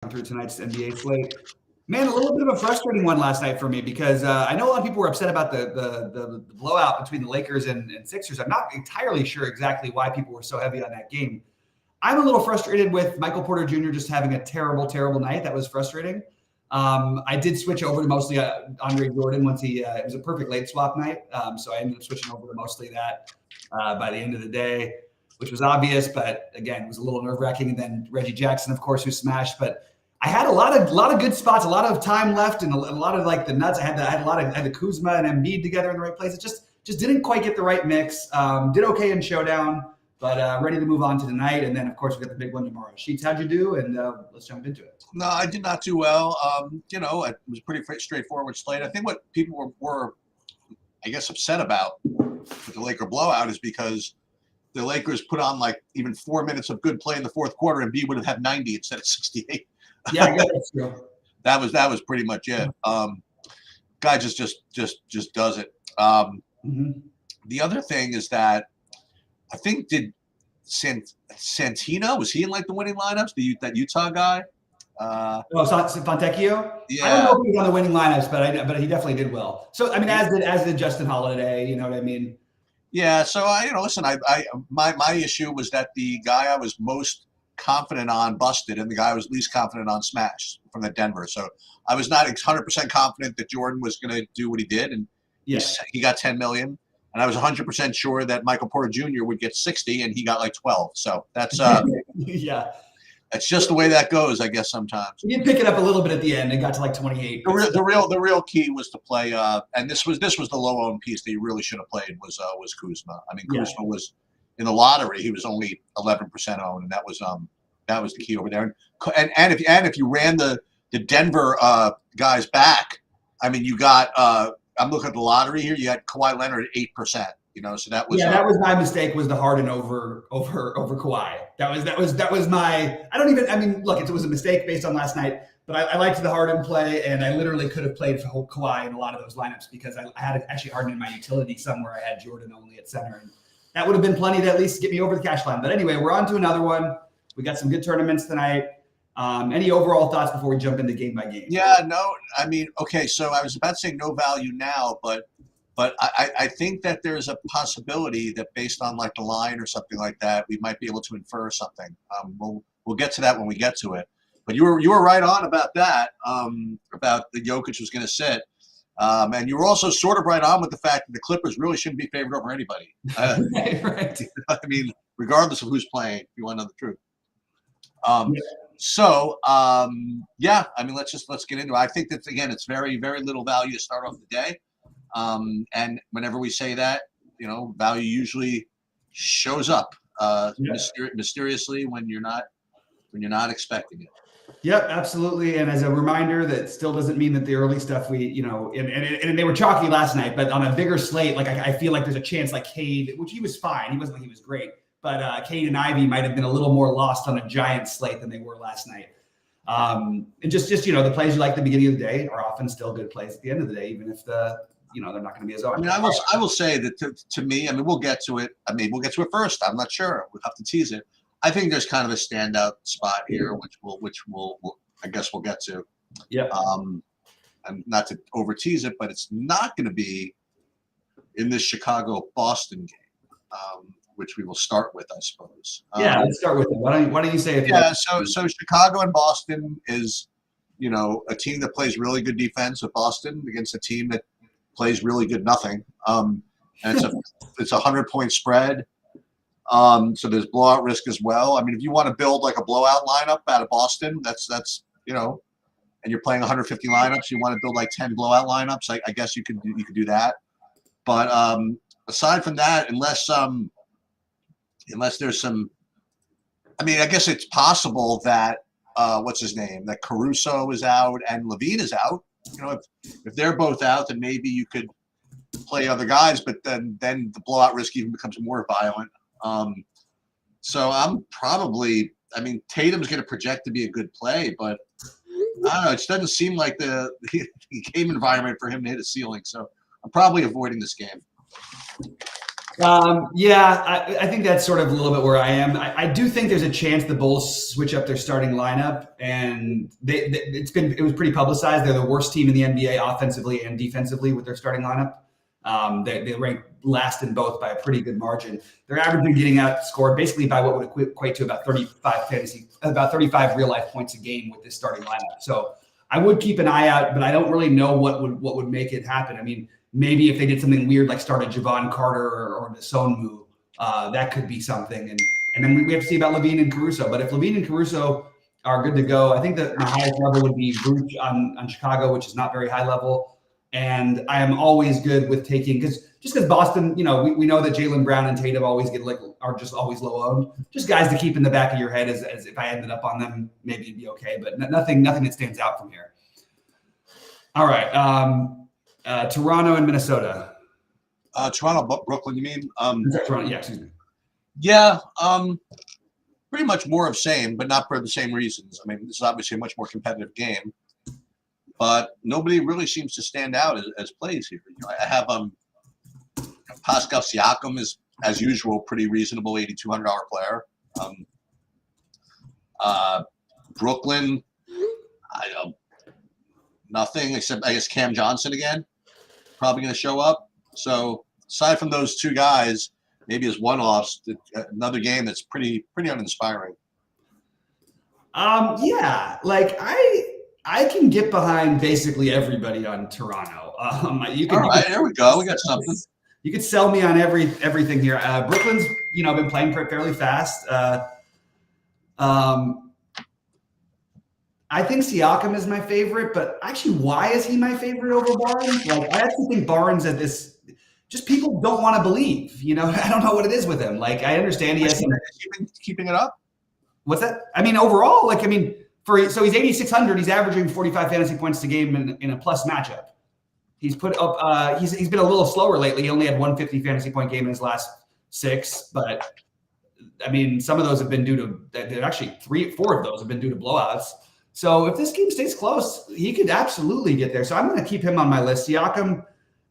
through tonight's NBA slate. Man, a little bit of a frustrating one last night for me because I know a lot of people were upset about the blowout between the Lakers and Sixers. I'm not entirely sure exactly why people were so heavy on that game. I'm a little frustrated with Michael Porter Jr. just having a terrible, terrible night. That was frustrating. I did switch over to mostly Andre Jordan once it was a perfect late swap night. So I ended up switching over to mostly that by the end of the day, which was obvious, but again, it was a little nerve wracking. And then Reggie Jackson, of course, who smashed. But I had a lot of good spots, a lot of time left, and a lot of like the nuts. I had the Kuzma and Embiid together in the right place. It just didn't quite get the right mix. Did okay in Showdown, but ready to move on to tonight. And then, of course, we got the big one tomorrow. Sheets, how'd you do? And let's jump into it. No, I did not do well. It was pretty straightforward slate. I think what people were I guess, upset about with the Laker blowout is because the Lakers put on like even 4 minutes of good play in the fourth quarter, and B would have had 90 instead of 68. Yeah, I guess that's true. That was pretty much it. Guy just does it. The other thing is that I think Santino, was he in like the winning lineups? That Utah guy. Fontecchio. Yeah. I don't know if he was on the winning lineups, but he definitely did well. So I mean, as did Justin Holiday. You know what I mean? Yeah. So listen. My issue was that the guy I was most confident on busted, and the guy I was least confident on smashed from the Denver. So I was not 100% confident that Jordan was going to do what he did, and he got 10 million. And I was 100% sure that Michael Porter Jr. would get 60, and he got like 12. So that's yeah. That's just the way that goes, I guess. Sometimes he did pick it up a little bit at the end and got to like 28. The real key was to play, and this was the low owned piece that you really should have played was Kuzma. I mean, Kuzma was in the lottery. He was only 11% owned, and that was the key over there. And if you ran the Denver guys back, I mean, you got I'm looking at the lottery here. You had Kawhi Leonard at 8%. So that was that was my mistake, was the Harden over Kawhi. That was my. Look, it was a mistake based on last night, but I liked the Harden play, and I literally could have played for Kawhi in a lot of those lineups because I had actually Harden in my utility somewhere. I had Jordan only at center, and that would have been plenty to at least get me over the cash line. But anyway, we're on to another one. We got some good tournaments tonight. Any overall thoughts before we jump into game by game? Yeah, no, I mean, okay, so I was about to say no value now, but I think that there's a possibility that based on like the line or something like that, we might be able to infer something. We'll get to that when we get to it. But you were right on about that, about the Jokic was going to sit. And you were also sort of right on with the fact that the Clippers really shouldn't be favored over anybody. Right. I mean, regardless of who's playing, if you want to know the truth. Let's get into it. I think that, again, it's very, very little value to start off the day. And whenever we say that, value usually shows up mysteriously when you're not expecting it. Yep, absolutely. And as a reminder, that still doesn't mean that the early stuff and they were chalky last night, but on a bigger slate, like I feel like there's a chance like Cade, which he was fine. He wasn't like he was great, but Cade and Ivy might have been a little more lost on a giant slate than they were last night. And just the plays you like at the beginning of the day are often still good plays at the end of the day, even if they're not going to be as open. I mean, I will say that to me, I mean, we'll get to it. I mean, we'll get to it first. I'm not sure. We'll have to tease it. I think there's kind of a standout spot here, which we'll I guess we'll get to. Yeah. And not to over tease it, but it's not going to be in this Chicago-Boston game, which we will start with, I suppose. Let's start with it. Why don't you say it? Yeah. So Chicago and Boston is, a team that plays really good defense with Boston against a team that plays really good nothing. And it's a 100-point spread. So there's blowout risk as well. I mean, if you want to build like a blowout lineup out of Boston, that's and you're playing 150 lineups, you want to build like 10 blowout lineups. I guess you could do that. But aside from that, unless there's some, I mean, I guess it's possible that what's his name, that Caruso is out and Levine is out. If they're both out, then maybe you could play other guys, but then the blowout risk even becomes more violent. So I'm probably, I mean, Tatum's going to project to be a good play, but I don't know. It just doesn't seem like the game environment for him to hit a ceiling. So I'm probably avoiding this game. Yeah, I think that's sort of a little bit where I am. I do think there's a chance the Bulls switch up their starting lineup, and it was pretty publicized. They're the worst team in the NBA offensively and defensively with their starting lineup. They rank last in both by a pretty good margin. They're averaging getting outscored basically by what would equate to about 35 real life points a game with this starting lineup. So I would keep an eye out, but I don't really know what would make it happen. I mean, maybe if they did something weird like start a Javon Carter or the Sonmu, that could be something. And then we have to see about Levine and Caruso. But if Levine and Caruso are good to go, I think that the highest level would be Vooch on Chicago, which is not very high level. And I am always good with taking because Boston, we know that Jaylen Brown and Tatum are just always low owned. Just guys to keep in the back of your head as if I ended up on them, maybe it'd be okay. But nothing that stands out from here. All right. Toronto and Minnesota. Toronto, Brooklyn, you mean? Toronto, yeah, excuse me. Yeah, pretty much more of same, but not for the same reasons. I mean, this is obviously a much more competitive game, but nobody really seems to stand out as plays here. I have Pascal Siakam is, as usual, pretty reasonable, $8,200 player. Brooklyn, nothing except I guess Cam Johnson again, probably going to show up. So aside from those two guys, maybe as one-offs, another game that's pretty uninspiring. Yeah, like I can get behind basically everybody on Toronto. All right, there we go. We got something. You could sell me on everything here. Brooklyn's been playing fairly fast. I think Siakam is my favorite, but actually, why is he my favorite over Barnes? Like, I actually think Barnes at this, just people don't want to believe. I don't know what it is with him. Like, I understand he has keeping it up. What's that? I mean, overall, so he's 8,600. He's averaging 45 fantasy points a game in a plus matchup. He's put up. He's been a little slower lately. He only had 150 fantasy point game in his last 6, but I mean, some of those have been due to actually 4 of those have been due to blowouts. So if this game stays close, he could absolutely get there. So I'm going to keep him on my list. Siakam,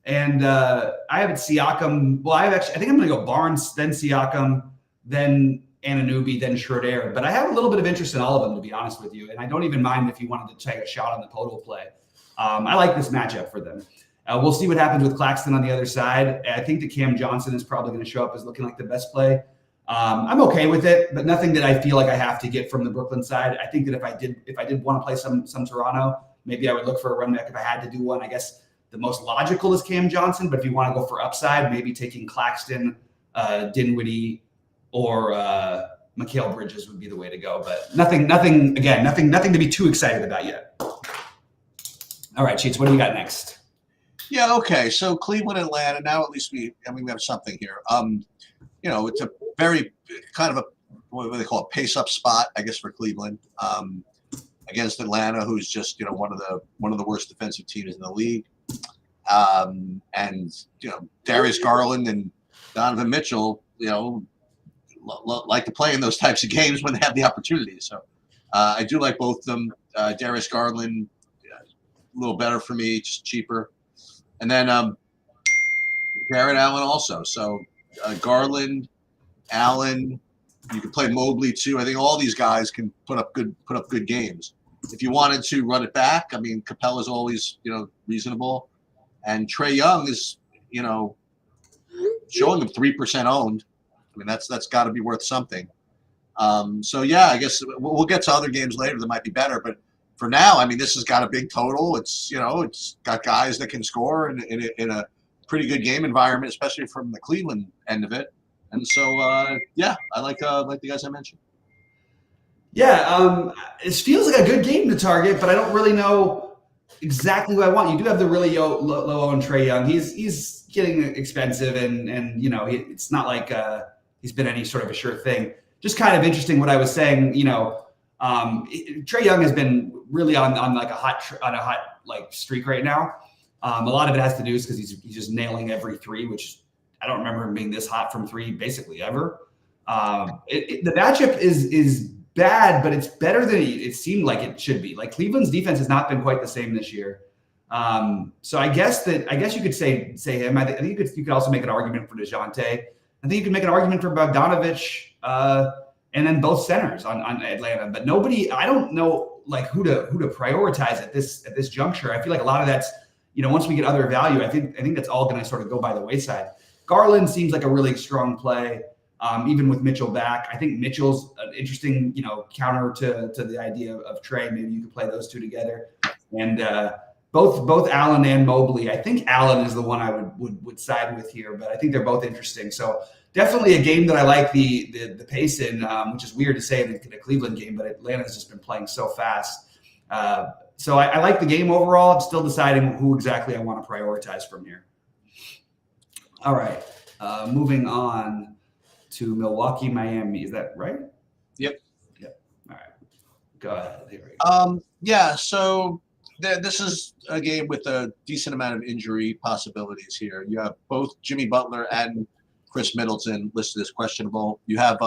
and I have it Siakam. Well, I think I'm going to go Barnes, then Siakam, then Anunoby, then Schroeder. But I have a little bit of interest in all of them, to be honest with you. And I don't even mind if you wanted to take a shot on the total play. I like this matchup for them. We'll see what happens with Claxton on the other side. I think that Cam Johnson is probably going to show up as looking like the best play. I'm okay with it, but nothing that I feel like I have to get from the Brooklyn side. I think that if I did want to play some Toronto, maybe I would look for a run back if I had to do one. I guess the most logical is Cam Johnson, but if you want to go for upside, maybe taking Claxton, Dinwiddie, or Mikal Bridges would be the way to go. But nothing to be too excited about yet. All right, Cheats, what do we got next? Yeah, okay. So Cleveland, Atlanta. Now at least we have something here. It's a very kind of a what do they call it, pace-up spot, I guess, for Cleveland against Atlanta, who's just one of the worst defensive teams in the league. And Darius Garland and Donovan Mitchell, like to play in those types of games when they have the opportunity. So I do like both of them. Darius Garland, a little better for me, just cheaper. And then Garrett Allen also. So Garland, Allen, you can play Mobley too. I think all these guys can put up good games. If you wanted to run it back, I mean, Capella's always reasonable, and Trae Young is showing them 3% owned. I mean, that's got to be worth something. So yeah, I guess we'll get to other games later that might be better, but for now, I mean, this has got a big total. It's it's got guys that can score in a pretty good game environment, especially from the Cleveland end of it. And so yeah, I like the guys I mentioned. Yeah, it feels like a good game to target, but I don't really know exactly who I want. You do have the really low owned Trae Young. He's getting expensive, and it's not like he's been any sort of a sure thing. Just kind of interesting what I was saying. Trae Young has been really on a hot streak right now. A lot of it has to do is because he's just nailing every three, which I don't remember him being this hot from three basically ever. The matchup is bad, but it's better than it seemed like it should be. Like Cleveland's defense has not been quite the same this year. So I guess you could say him. I think you could also make an argument for DeJounte. I think you can make an argument for Bogdanovich, and then both centers on Atlanta. But nobody, I don't know like who to prioritize at this juncture. I feel like a lot of that's, once we get other value, I think that's all going to sort of go by the wayside. Garland seems like a really strong play, even with Mitchell back. I think Mitchell's an interesting, counter to the idea of Trey. Maybe you could play those two together. And both Allen and Mobley. I think Allen is the one I would side with here, but I think they're both interesting. So definitely a game that I like the pace in, which is weird to say in a Cleveland game, but Atlanta's just been playing so fast. So I like the game overall. I'm still deciding who exactly I want to prioritize from here. All right, moving on to Milwaukee, Miami. Is that right? Yep. All right, go ahead. Here we go. Yeah. So this is a game with a decent amount of injury possibilities here. You have both Jimmy Butler and Chris Middleton listed as questionable. You have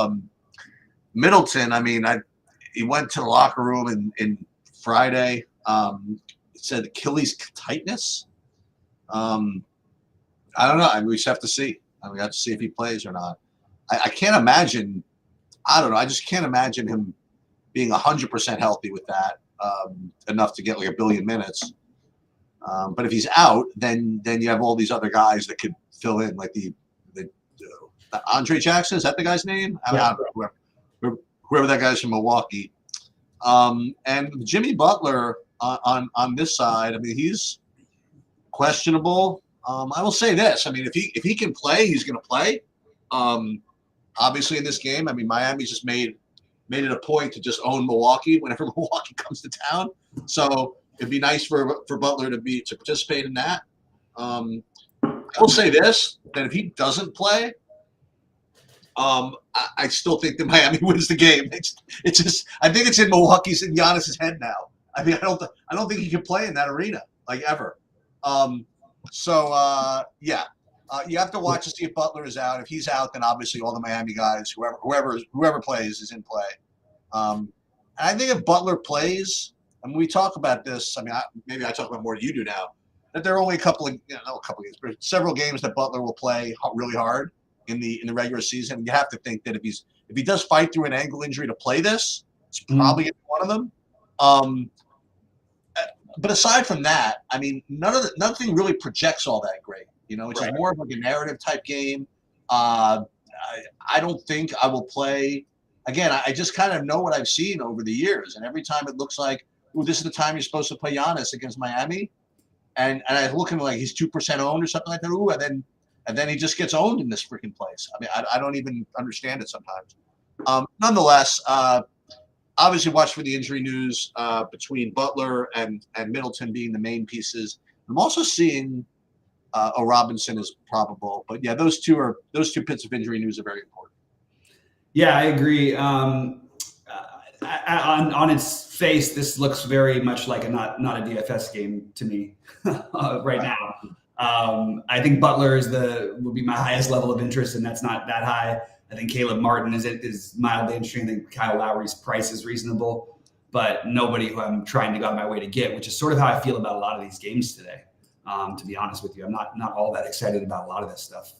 Middleton. I mean, he went to the locker room in Friday. It said Achilles tightness. I don't know. I mean, we just have to see. We have to see if he plays or not. I can't imagine. I don't know. I just can't imagine him being 100% healthy with that, enough to get like 1 billion minutes. But if he's out, then you have all these other guys that could fill in, like the Andre Jackson. Is that the guy's name? Yeah. Whoever that guy's from Milwaukee. And Jimmy Butler on this side, I mean, he's questionable. I will say this. I mean, if he can play, he's going to play. Obviously, in this game, I mean, Miami's just made it a point to just own Milwaukee whenever Milwaukee comes to town. So it'd be nice for Butler to participate in that. I will say this: that if he doesn't play, I still think that Miami wins the game. It's just I think it's in Milwaukee's and Giannis's head now. I mean, I don't think he can play in that arena like ever. Yeah. You have to watch to see if Butler is out. If he's out, then obviously all the Miami guys, whoever plays, is in play. And I think if Butler plays, and we talk about this, I mean, maybe I talk about more than you do now, that there are only games, but several games that Butler will play really hard in the regular season. You have to think that if he does fight through an ankle injury to play this, it's probably going to be one of them. But aside from that, I mean, nothing really projects all that great. It's just more of like a narrative type game. I don't think I will play. Again, I just kind of know what I've seen over the years. And every time it looks like, ooh, this is the time you're supposed to play Giannis against Miami. And I look at him like he's 2% owned or something like that. Ooh, and then he just gets owned in this freaking place. I mean, I don't even understand it sometimes. Nonetheless, obviously watch for the injury news between Butler and Middleton being the main pieces. I'm also seeing Robinson is probable, but yeah, those two bits of injury news are very important. Yeah, I agree. On its face, this looks very much like not a DFS game to me right now. I think Butler would be my highest level of interest, and that's not that high. I think Caleb Martin is mildly interesting. I think Kyle Lowry's price is reasonable, but nobody who I'm trying to go out of my way to get, which is sort of how I feel about a lot of these games today. To be honest with you, I'm not all that excited about a lot of this stuff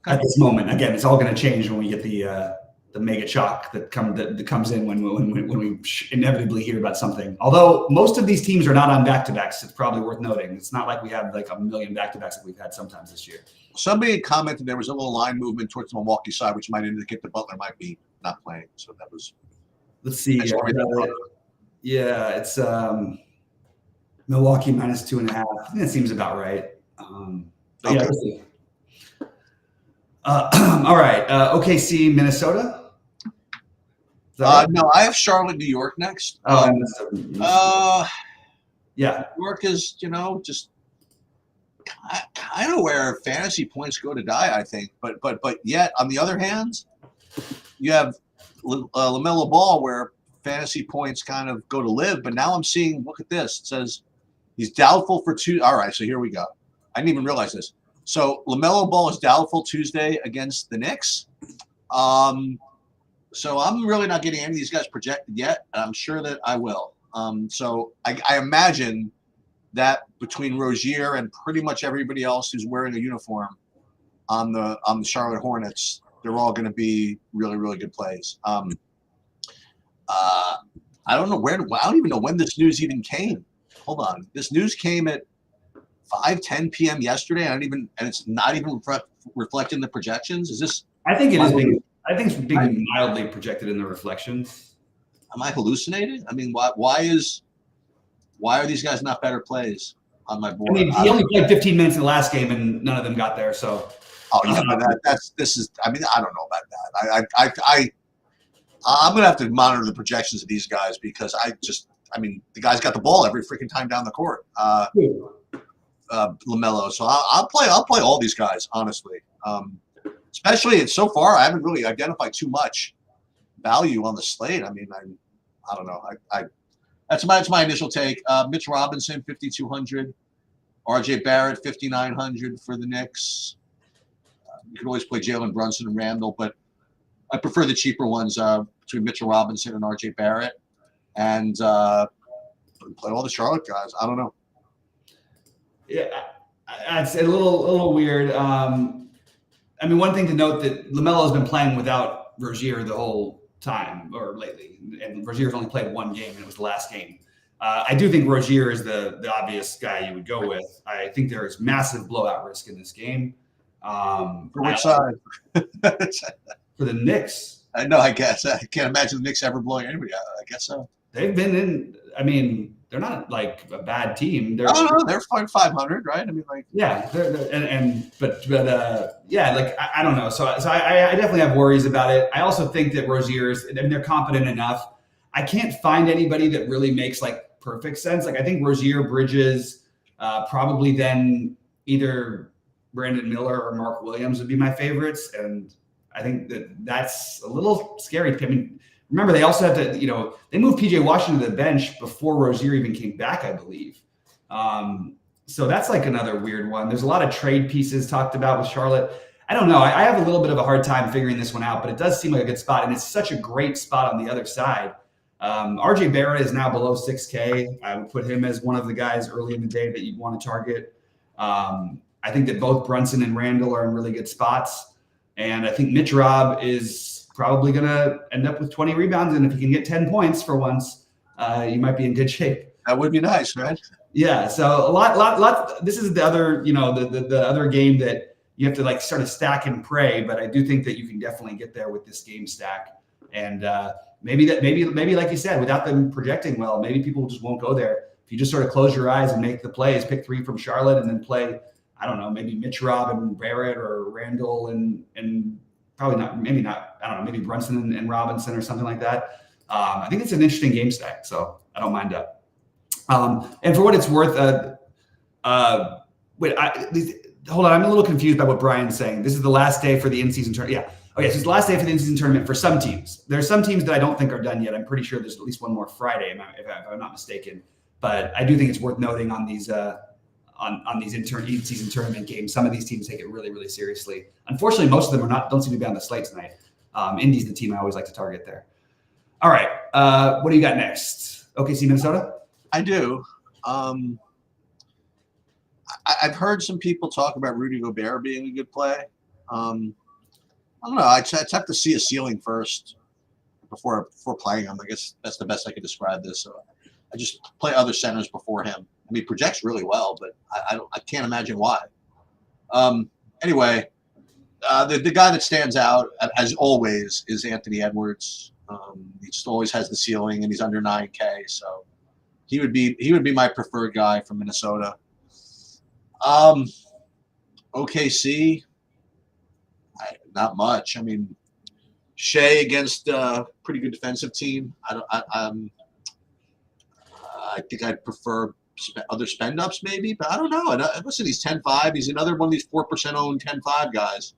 at this moment. Again, it's all going to change when we get the mega shock that comes in when we inevitably hear about something. Although most of these teams are not on back-to-backs, it's probably worth noting. It's not like we have like a million back-to-backs that we've had sometimes this year. Somebody had commented there was a little line movement towards the Milwaukee side, which might indicate that Butler might be not playing. So that was. Let's see. Yeah, it's Milwaukee -2.5. I think that seems about right. But yeah, let's see. All right. OKC, Minnesota. No, I have Charlotte, New York next. Yeah. New York is, just kind of where fantasy points go to die, I think. But yet, on the other hand, you have LaMelo Ball where fantasy points kind of go to live. But now I'm seeing, look at this. It says he's doubtful for two. All right, so here we go. I didn't even realize this. So LaMelo Ball is doubtful Tuesday against the Knicks. So I'm really not getting any of these guys projected yet. And I'm sure that I will. So I imagine that between Rozier and pretty much everybody else who's wearing a uniform on the Charlotte Hornets, they're all going to be really, really good plays. I don't know I don't even know when this news even came. Hold on. This news came at 5:10 p.m. yesterday. And it's not even reflecting the projections. Is this? I think it is being. I think it's being mildly projected in the reflections. Am I hallucinating? I mean, why are these guys not better plays on my board? I mean, he only played 15 minutes in the last game, and none of them got there. So. Oh yeah, but this is. I mean, I don't know about that. I'm gonna have to monitor the projections of these guys because the guy's got the ball every freaking time down the court. LaMelo. So I'll play all these guys honestly. Especially so far, I haven't really identified too much value on the slate. I mean, I don't know. That's my initial take. Mitch Robinson 5,200, RJ Barrett 5,900 for the Knicks. You can always play Jalen Brunson and Randall, but I prefer the cheaper ones between Mitchell Robinson and RJ Barrett, and play all the Charlotte guys. I don't know. Yeah, it's a little weird. I mean, one thing to note that LaMelo has been playing without Rozier the whole time, or lately, and Rozier's only played one game, and it was the last game. I do think Rozier is the obvious guy you would go with. I think there is massive blowout risk in this game. For which side? For the Knicks. I know. I guess I can't imagine the Knicks ever blowing anybody out. I guess so. They've been in. I mean, they're not like a bad team. They're 500, right? I mean, like yeah. Yeah, like I don't know. So I definitely have worries about it. I also think that Rozier's, and they're competent enough. I can't find anybody that really makes like perfect sense. Like I think Rozier, Bridges, probably then either Brandon Miller or Mark Williams would be my favorites, and I think that's a little scary. I mean, remember they also have to, they moved PJ Washington to the bench before Rozier even came back, I believe. So that's like another weird one. There's a lot of trade pieces talked about with Charlotte. I don't know. I have a little bit of a hard time figuring this one out, but it does seem like a good spot, and it's such a great spot on the other side. RJ Barrett is now below 6K. I would put him as one of the guys early in the day that you'd want to target. I think that both Brunson and Randall are in really good spots. And I think Mitch Rob is probably going to end up with 20 rebounds. And if he can get 10 points for once, you might be in good shape. That would be nice, right? Yeah. So a lot. This is the other, the other game that you have to like sort of stack and pray. But I do think that you can definitely get there with this game stack. And maybe like you said, without them projecting well, maybe people just won't go there. If you just sort of close your eyes and make the plays, pick 3 from Charlotte, and then play, I don't know, maybe Mitch Rob and Barrett or Randall and probably not, maybe not, I don't know, maybe Brunson and Robinson or something like that. I think it's an interesting game stack, so I don't mind that. And for what it's worth, hold on, I'm a little confused by what Brian's saying. This is the last day for the in-season tournament. Yeah. Okay, so it's the last day for the in-season tournament for some teams. There's some teams that I don't think are done yet. I'm pretty sure there's at least one more Friday, if I'm not mistaken. But I do think it's worth noting on these on these in-season tournament games, some of these teams take it really, really seriously. Unfortunately, most of them don't seem to be on the slate tonight. Indy's the team I always like to target there. All right, what do you got next? OKC, Minnesota? I do. I've heard some people talk about Rudy Gobert being a good play. I don't know. I'd have to see a ceiling first before playing him. I guess that's the best I could describe this. So I just play other centers before him. I mean, projects really well, but I can't imagine why. Anyway, the guy that stands out as always is Anthony Edwards. He just always has the ceiling, and he's under 9K, so he would be my preferred guy from Minnesota. OKC, not much. I mean, Shea against a pretty good defensive team. I think I'd prefer other spend ups maybe, but I don't know. And listen, he's 10-5. He's another one of these 4% owned 10-5 guys.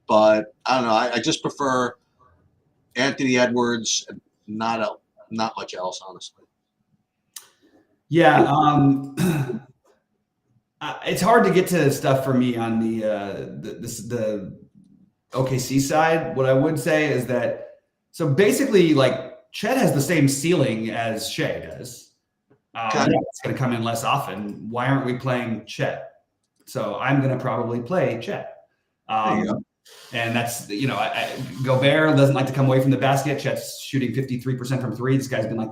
But I don't know. I just prefer Anthony Edwards and not much else, honestly. Yeah, it's hard to get to stuff for me on the OKC side. What I would say is that So basically, like Chet has the same ceiling as Shea does. It's going to come in less often. Why aren't we playing Chet? So I'm going to probably play Chet. And that's, Gobert doesn't like to come away from the basket. Chet's shooting 53% from three. This guy's been like,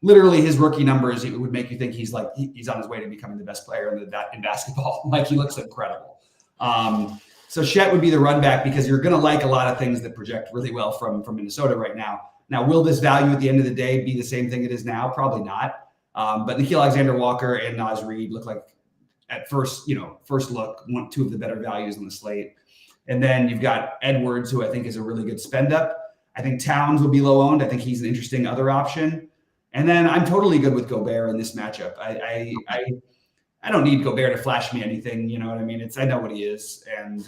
literally his rookie numbers, it would make you think he's on his way to becoming the best player in basketball. Like, he looks incredible. So Chet would be the run back because you're going to like a lot of things that project really well from Minnesota right now. Now, will this value at the end of the day be the same thing it is now? Probably not. But Nickeil Alexander-Walker and Naz Reid look like, at first look, two of the better values on the slate. And then you've got Edwards, who I think is a really good spend up. I think Towns will be low owned. I think he's an interesting other option. And then I'm totally good with Gobert in this matchup. I don't need Gobert to flash me anything. You know what I mean? I know what he is. And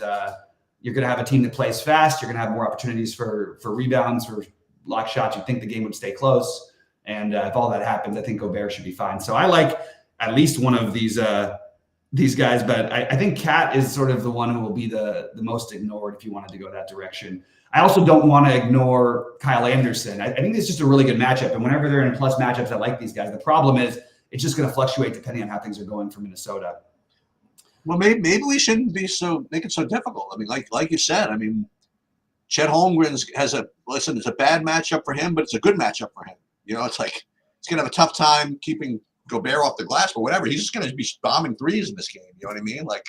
you're going to have a team that plays fast. You're going to have more opportunities for rebounds, for block shots. You think the game would stay close. And if all that happens, I think Gobert should be fine. So I like at least one of these guys, but I think Cat is sort of the one who will be the most ignored if you wanted to go that direction. I also don't want to ignore Kyle Anderson. I think it's just a really good matchup. And whenever they're in plus matchups, I like these guys. The problem is it's just going to fluctuate depending on how things are going for Minnesota. Well, maybe we shouldn't make it so difficult. I mean, like you said, I mean, Chet Holmgren it's a bad matchup for him, but it's a good matchup for him. It's like he's going to have a tough time keeping Gobert off the glass, but whatever. He's just going to be bombing threes in this game. You know what I mean? Like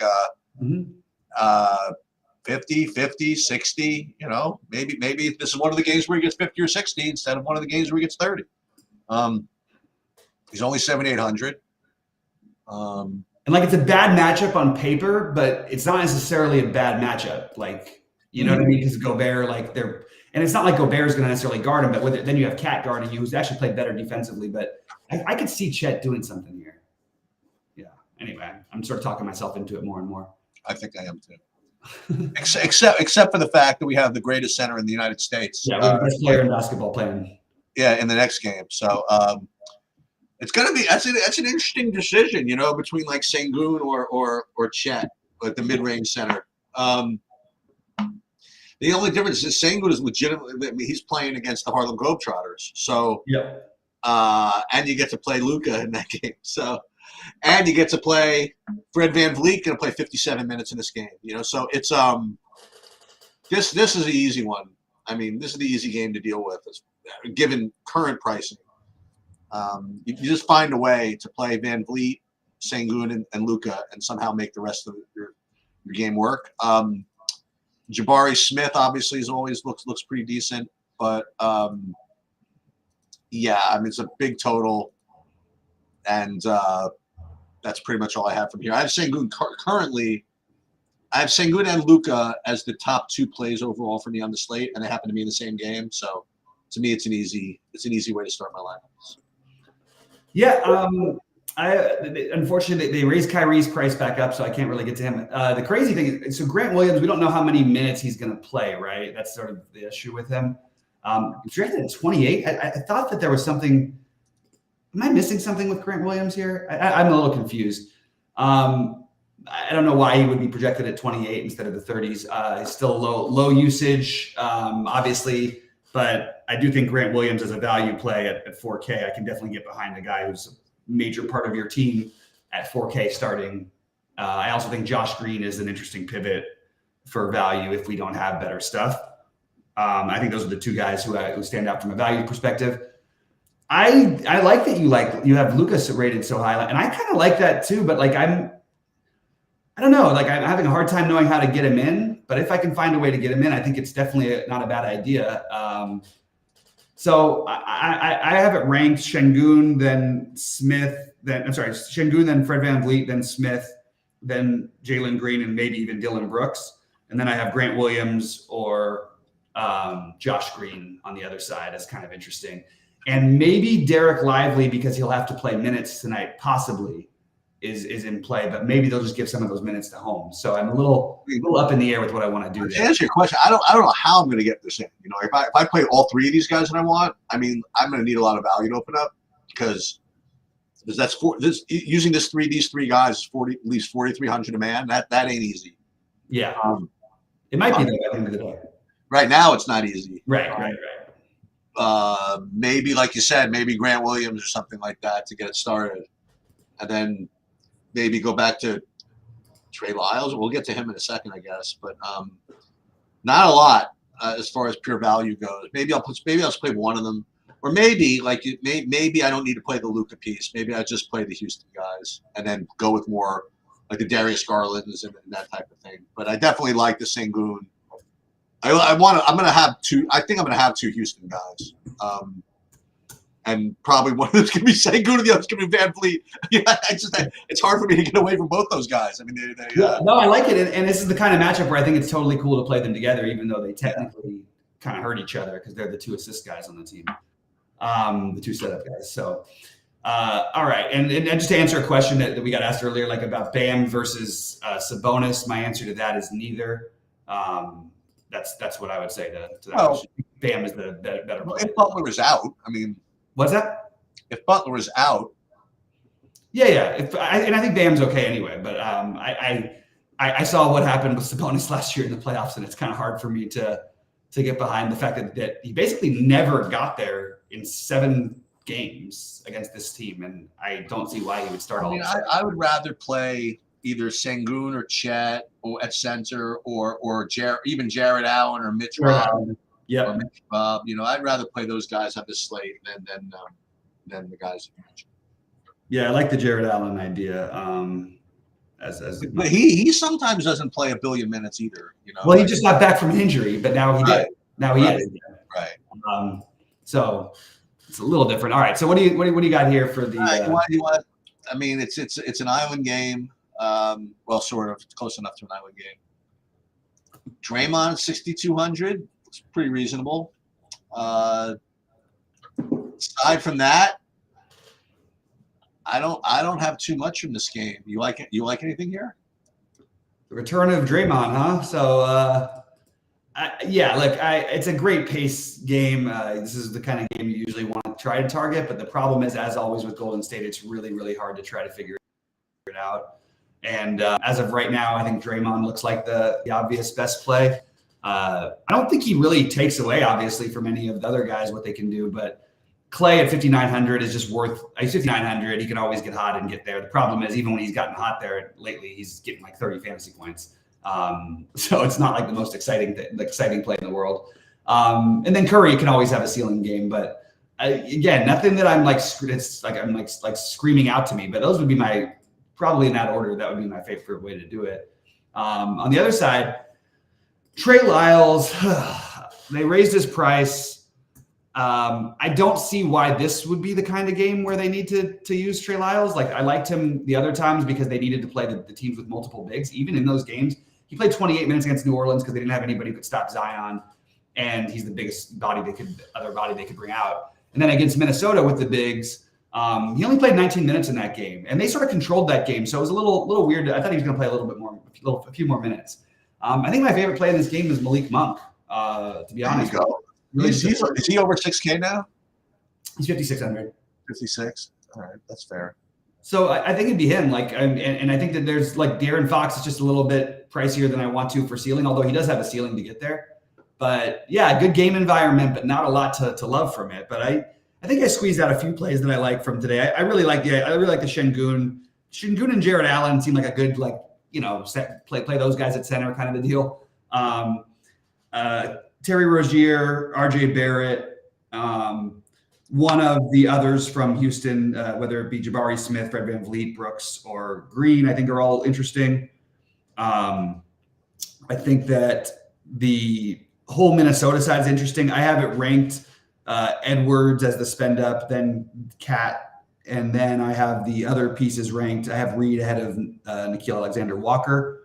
50, 60, maybe this is one of the games where he gets 50 or 60 instead of one of the games where he gets 30. He's only 7,800. And like, it's a bad matchup on paper, but it's not necessarily a bad matchup. Like, you know what I mean? Because Gobert, and it's not like Gobert is going to necessarily guard him, but then you have Cat guarding you, who's actually played better defensively. But I could see Chet doing something here. Yeah. Anyway, I'm sort of talking myself into it more and more. I think I am too. except for the fact that we have the greatest center in the United States. Yeah, we're the best player in basketball playing. Yeah, in the next game. So it's going to be that's an interesting decision, between like Sengun or Chet, like the mid-range center. The only difference is Sengun is legitimately, he's playing against the Harlem Globetrotters. So, and you get to play Luka in that game. So, and you get to play Fred VanVleet, going to play 57 minutes in this game. So it's this is the easy one. I mean, this is the easy game to deal with, given current pricing. You just find a way to play VanVleet, Sengun, and Luka, and somehow make the rest of your game work. Jabari Smith obviously looks pretty decent, but it's a big total, and that's pretty much all I have from here. I have Sengun currently. I have Sengun and Luka as the top two plays overall for me on the slate, and they happen to be in the same game. So to me, it's an easy way to start my lineups. Yeah. Unfortunately, they raised Kyrie's price back up, so I can't really get to him. The crazy thing is, so Grant Williams, we don't know how many minutes he's going to play, right? That's sort of the issue with him. He's drafted at 28. I thought that there was something. Am I missing something with Grant Williams here? I'm a little confused. I don't know why he would be projected at 28 instead of the 30s. He's still low usage, obviously, but I do think Grant Williams is a value play at 4K. I can definitely get behind a guy who's major part of your team at 4K starting. I also think Josh Green is an interesting pivot for value if we don't have better stuff. I think those are the two guys who stand out from a value perspective. I like that you have Lucas rated so high, and I kind of like that too. But I don't know. Like, I'm having a hard time knowing how to get him in. But if I can find a way to get him in, I think it's definitely not a bad idea. So I have it ranked Sengun, then Smith, Sengun, then Fred VanVleet, then Smith, then Jalen Green, and maybe even Dylan Brooks. And then I have Grant Williams or Josh Green on the other side as kind of interesting. And maybe Derek Lively, because he'll have to play minutes tonight, possibly is in play, but maybe they'll just give some of those minutes to home. So I'm a little up in the air with what I want to do there. To answer your question, I don't know how I'm going to get this in. If I play all three of these guys that I want, I mean, I'm going to need a lot of value to open up because that's using these three guys is at least 4,300 a man. That ain't easy. Yeah, it might be though at the end of the day. Right now, it's not easy. Right. Maybe, like you said, maybe Grant Williams or something like that to get it started. And then maybe go back to Trey Lyles. We'll get to him in a second, I guess. But not a lot as far as pure value goes. Maybe I'll just play one of them. Or maybe maybe I don't need to play the Luka piece. Maybe I just play the Houston guys and then go with more like the Darius Garlands and that type of thing. But I definitely like the Sengun. I'm gonna have two. I think I'm gonna have two Houston guys, and probably one of them's gonna be Sengun and the other's gonna be Van Vliet. Yeah, it's hard for me to get away from both those guys. I mean, no, I like it, and this is the kind of matchup where I think it's totally cool to play them together, even though they technically kind of hurt each other because they're the two assist guys on the team, the two setup guys. So, all right, and just to answer a question that we got asked earlier, like about Bam versus Sabonis, my answer to that is neither. That's what I would say to that question. Bam is the better player. If Butler is out, I mean, what's that? If Butler is out, yeah. And I think Bam's okay anyway. But I saw what happened with Sabonis last year in the playoffs, and it's kind of hard for me to get behind the fact that he basically never got there in 7 games against this team, and I don't see why he would start. I would rather play either Sengun or Chet or at center or even Jared Allen or Mitch Rob. Yeah. Or Mitch Bob. I'd rather play those guys on the slate than the guys you mentioned. Yeah, I like the Jared Allen idea. But he sometimes doesn't play a billion minutes either. Well, he just got back from injury, but now he did. Now he is. Right. So it's a little different. All right. So what do you got here for the? You want? I mean, it's an island game. Well, sort of. It's close enough to an island game. Draymond 6,200. It's pretty reasonable. Aside from that, I don't have too much from this game. You like it? You like anything here? The return of Draymond, huh? So it's a great pace game. This is the kind of game you usually want to try to target, but the problem is, as always with Golden State, it's really, really hard to try to figure it out. And as of right now, I think Draymond looks like the obvious best play. I don't think he really takes away, obviously, from any of the other guys what they can do, but Clay at 5,900 is just worth. He's 5,900. He can always get hot and get there. The problem is, even when he's gotten hot there lately, he's getting like 30 fantasy points. So it's not like the most exciting play in the world. And then Curry can always have a ceiling game, but again, nothing that I'm like. It's like I'm like screaming out to me. But those would be probably in that order. That would be my favorite way to do it. On the other side, Trey Lyles, they raised his price. I don't see why this would be the kind of game where they need to use Trey Lyles. Like, I liked him the other times because they needed to play the teams with multiple bigs. Even in those games, he played 28 minutes against New Orleans because they didn't have anybody who could stop Zion, and he's the biggest body they could bring out. And then against Minnesota with the bigs, he only played 19 minutes in that game, and they sort of controlled that game. So it was a little weird. I thought he was going to play a little bit more, a few more minutes. I think my favorite play in this game is Malik Monk. To be honest. Is he over 6K now? He's 5,600. 56. All right, that's fair. So I think it'd be him. Like, and I think that there's like De'Aaron Fox is just a little bit pricier than I want to for ceiling, although he does have a ceiling to get there. But yeah, good game environment, but not a lot to love from it. But I think I squeezed out a few plays that I like from today. I really like the Sengun. Sengun and Jared Allen seem like a good play those guys at center kind of the deal. Terry Rozier, RJ Barrett, one of the others from Houston, whether it be Jabari Smith, Fred VanVleet, Brooks, or Green, I think are all interesting. I think that the whole Minnesota side is interesting. I have it ranked Edwards as the spend up, then Cat, and then I have the other pieces ranked. I have Reed ahead of Nickeil Alexander-Walker.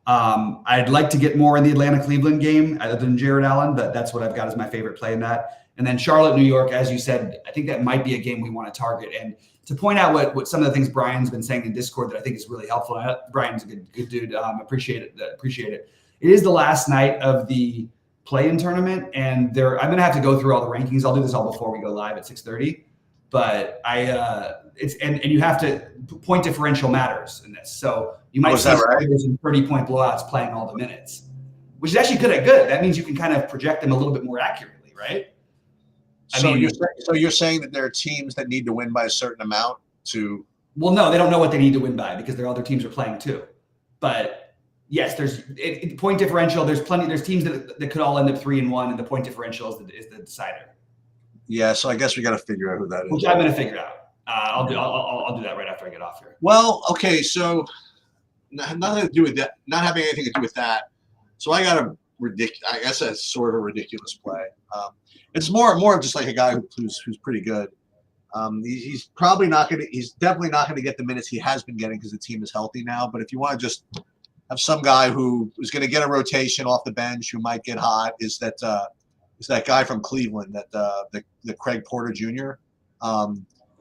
I'd like to get more in the Atlanta-Cleveland game other than Jared Allen, but that's what I've got as my favorite play in that. And then Charlotte, New York, as you said, I think that might be a game we want to target. And to point out what some of the things Brian's been saying in Discord that I think is really helpful. Brian's a good dude. Appreciate it. It is the last night of the play-in tournament, and I'm going to have to go through all the rankings. I'll do this all before we go live at 6:30. But and you have to point differential matters in this. So you might see some 30-point blowouts playing all the minutes, which is actually good. That means you can kind of project them a little bit more accurately, right? So you're saying that there are teams that need to win by a certain amount to. Well, no, they don't know what they need to win by because their other teams are playing too. But yes, there's point differential. There's teams that could all end up 3-1, and the point differential is the decider. Yeah, so I guess we got to figure out who that is. Which I'm going to figure out. I'll do that right after I get off here. Well, okay, so nothing to do with that. Not having anything to do with that. So I got I guess that's sort of a ridiculous play. It's more of just like a guy who's pretty good. He's probably not going to. He's definitely not going to get the minutes he has been getting because the team is healthy now. But if you want to just have some guy who is going to get a rotation off the bench who might get hot, is that guy from Cleveland, the Craig Porter Jr.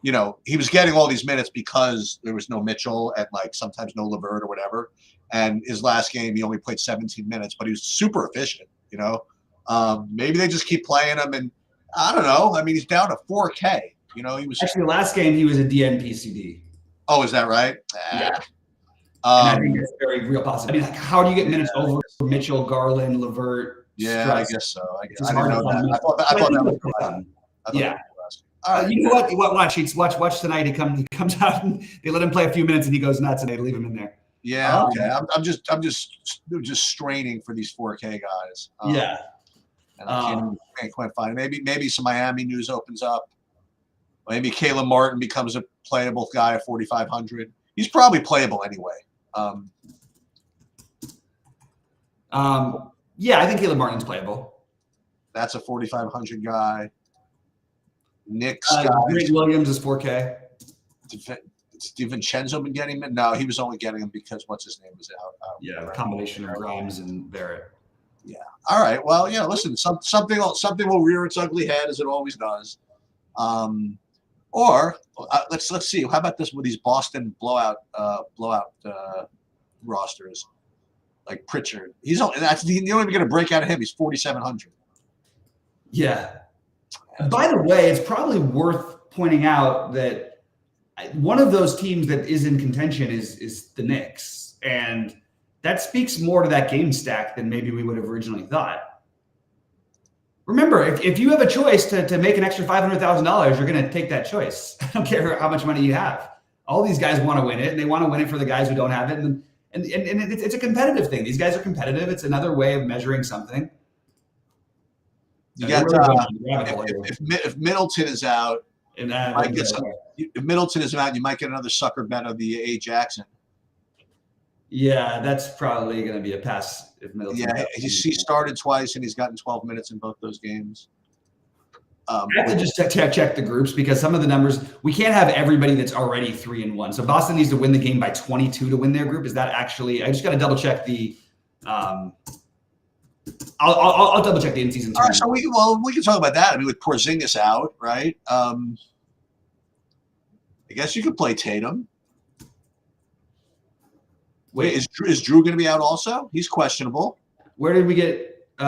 You know, he was getting all these minutes because there was no Mitchell and like sometimes no LeVert or whatever. And his last game, he only played 17 minutes, but he was super efficient. You know, maybe they just keep playing him, and I don't know. I mean, he's down to 4K. You know, he was actually the last game he was a DNP-CD. Oh, is that right? Yeah. And I think that's very real possible. I mean, like, how do you get minutes over Mitchell, Garland, LeVert? Yeah, Strauss? I guess so. I didn't know that. I thought that was fun. Yeah. You know what? Watch tonight. He comes out and they let him play a few minutes, and he goes nuts, and they leave him in there. Yeah. Okay. I'm just straining for these 4K guys. Yeah. And I can't quite find it. Maybe some Miami news opens up. Maybe Caleb Martin becomes a playable guy at 4,500. He's probably playable anyway. Yeah, I think Caleb Martin's playable. That's a 4,500 guy. Nick Greg Williams is 4K. DiVincenzo been getting him? No, he was only getting him because what's his name was out. Yeah, combination of Grimes and Barrett. Yeah. All right. Well, yeah. Listen, something will rear its ugly head as it always does. Or let's see. How about this with these Boston blowout rosters, like Pritchard? You don't even get a break out of him. He's 4,700. Yeah. By the way, it's probably worth pointing out that one of those teams that is in contention is the Knicks, and that speaks more to that game stack than maybe we would have originally thought. Remember, if you have a choice to make an extra $500,000, you're going to take that choice. I don't care how much money you have. All these guys want to win it, and they want to win it for the guys who don't have it. And it's a competitive thing. These guys are competitive. It's another way of measuring something. You got if Middleton is out, if Middleton is out, you might get another sucker bet of the A. Jackson. Yeah, that's probably going to be a pass if Middleton. Yeah, he started twice and he's gotten 12 minutes in both those games. I have to just check the groups because some of the numbers, we can't have everybody that's already 3-1. So Boston needs to win the game by 22 to win their group. Is that actually? I just got to double check the. I'll double check the in-season. All right, so we can talk about that. I mean, with Porzingis out, right? I guess you could play Tatum. Wait, is Drew going to be out also? He's questionable. Where did we get? We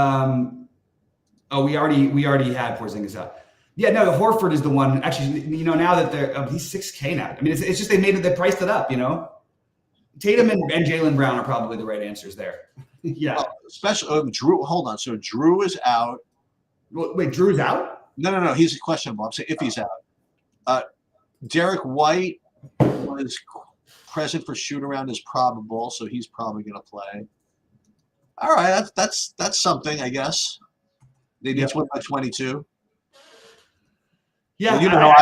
already had Porzingis out. Yeah, no, Horford is the one. Actually, now that he's 6K now. I mean, it's just they priced it up. Tatum and Jaylen Brown are probably the right answers there. Yeah. Well, especially Drew. Hold on. So Drew is out. Wait, Drew's out? No. He's questionable. I'm saying if he's out. Derek White was present for shoot around is probable, so he's probably going to play. All right, that's something, I guess. They need to win by 22. Yeah, well, you know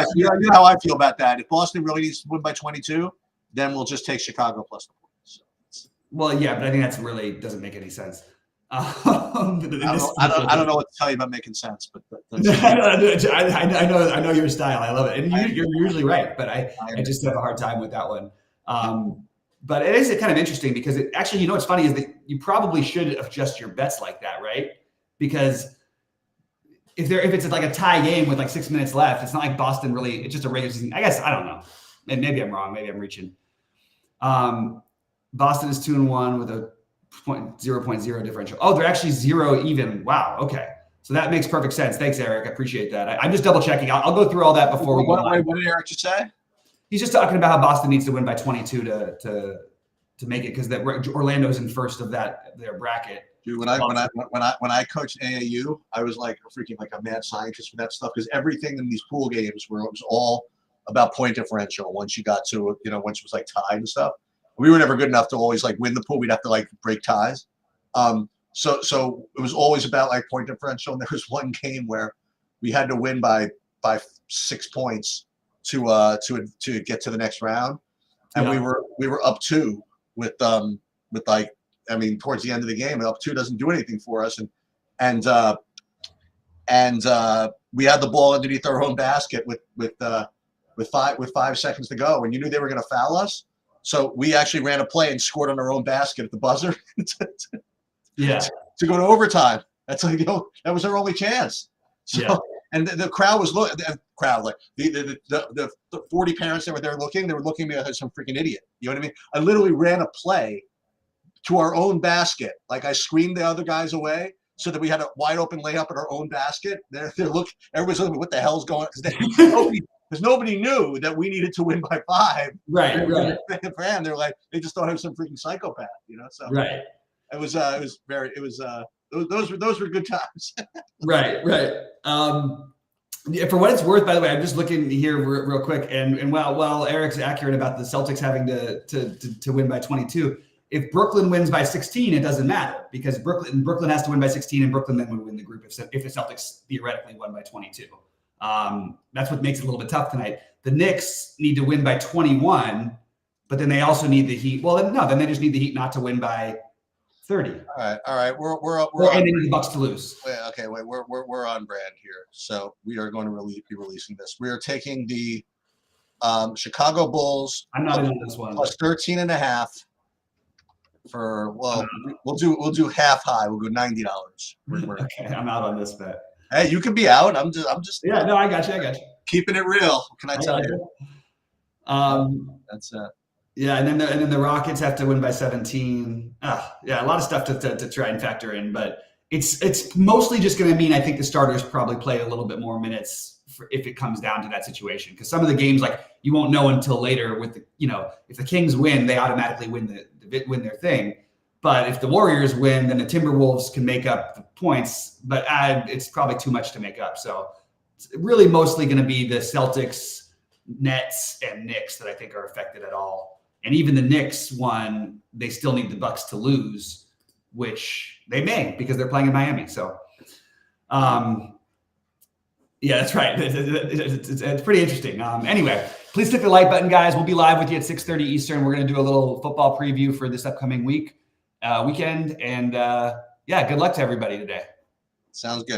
how I feel about that. If Boston really needs to win by 22, then we'll just take Chicago plus the points. So well, yeah, but I think that's really doesn't make any sense. I don't know what to tell you about making sense, but I know your style. I love it, and you're usually right, but I just have a hard time with that one. But it is kind of interesting because actually, what's funny is that you probably should adjust your bets like that, right? Because if it's like a tie game with like 6 minutes left, it's not like Boston really. It's just a regular season. I guess I don't know. And maybe I'm wrong. Maybe I'm reaching. Boston is 2-1 with a 0.0 differential. Oh, they're actually 0 even. Wow. Okay. So that makes perfect sense. Thanks, Eric. I appreciate that. I'm just double checking. I'll go through all that before we go. What did Eric just say? He's just talking about how Boston needs to win by 22 to make it because that Orlando's in first of their bracket. Dude, when I coached AAU, I was like freaking like a mad scientist for that stuff because everything in these pool games was all about point differential. Once you got to once it was like tied and stuff, we were never good enough to always like win the pool. We'd have to like break ties. So it was always about like point differential. And there was one game where we had to win by 6 points to get to the next round, and we were up 2 with like. I mean, towards the end of the game, up 2 doesn't do anything for us, and we had the ball underneath our own basket with 5 seconds to go, and you knew they were going to foul us, so we actually ran a play and scored on our own basket at the buzzer to go to overtime. That's like that was our only chance. So, and the crowd was like the 40 parents that were there looking, they were looking at me like some freaking idiot. You know what I mean? I literally ran a play to our own basket. Like I screamed the other guys away so that we had a wide open layup in our own basket. Everybody's looking, what the hell's going on? Because nobody knew that we needed to win by 5. Right. They're like, they just thought I was some freaking psychopath, So it was those were good times. Right. For what it's worth, by the way, I'm just looking here real quick, and while Eric's accurate about the Celtics having to win by 22. If Brooklyn wins by 16, it doesn't matter because Brooklyn has to win by 16, and Brooklyn then would win the group if the Celtics theoretically won by 22. That's what makes it a little bit tough tonight. The Knicks need to win by 21, but then they also need the Heat. Well, then they just need the Heat not to win by 30. All right. We're and they need the Bucks to lose. Wait. We're on brand here. So we are going to be releasing this. We are taking the Chicago Bulls. I'm not in on this one. Plus 13.5. We'll do half high. We'll go $90. Okay, I'm out on this bet. Hey, you can be out. I'm just. Yeah, no, I got you. Keeping it real. What can I tell you? That's it. Yeah, and then the Rockets have to win by 17. A lot of stuff to try and factor in, but it's mostly just going to mean I think the starters probably play a little bit more minutes if it comes down to that situation. Because some of the games, like you won't know until later. With if the Kings win, they automatically win their thing. But if the Warriors win, then the Timberwolves can make up the points. But it's probably too much to make up. So it's really mostly going to be the Celtics, Nets, and Knicks that I think are affected at all. And even the Knicks one, they still need the Bucks to lose, which they may because they're playing in Miami. So, that's right. It's pretty interesting. Anyway, please click the like button, guys. We'll be live with you at 6:30 Eastern. We're going to do a little football preview for this upcoming weekend. And good luck to everybody today. Sounds good.